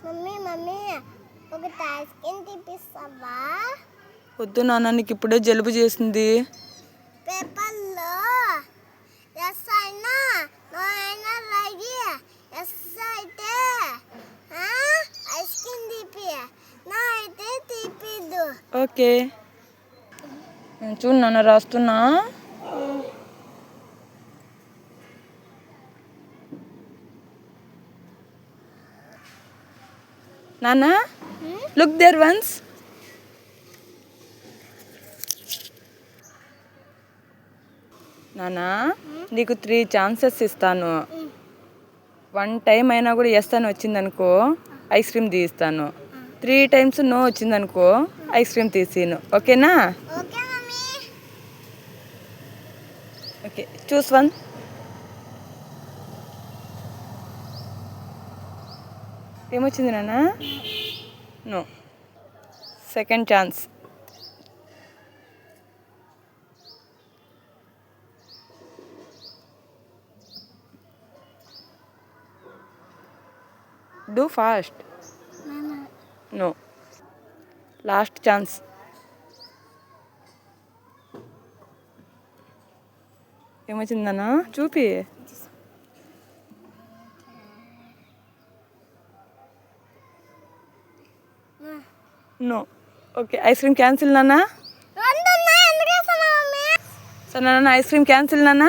Mummy mummy ఒక టాస్కిన్ తీపిస్తావా? వద్దు నాన్న, నీకు ఇప్పుడే జలుబు చేసింది. పేపర్లో ఎస్ అయినా నో అయినా రాగి. ఎస్ అయితే ఐస్ క్రీమ్ తీపి, నా అయితే తీపిద్దు. ఓకే, చూడు నాన్న రాస్తున్నా. నాన్న, లుక్ దేర్ వన్స్. నాన్న, నీకు 3 ఛాన్సెస్ ఇస్తాను. 1 టైం అయినా కూడా ఎస్ అని వచ్చిందనుకో ఐస్ క్రీమ్ తీస్తాను. 3 టైమ్స్ నో వచ్చిందనుకో ఐస్ క్రీమ్ తీసిను. ఓకేనా? Okay mummy. Okay, choose one. ఏమొచ్చింది నాన్న? No. Second chance. Do fast. No. Last chance. ఏమొచ్చిందన్నా చూపి. No. Okay, ice cream cancel నాన్న. సరే నాన్న, ఐస్ క్రీమ్ క్యాన్సిల్ నాన్న.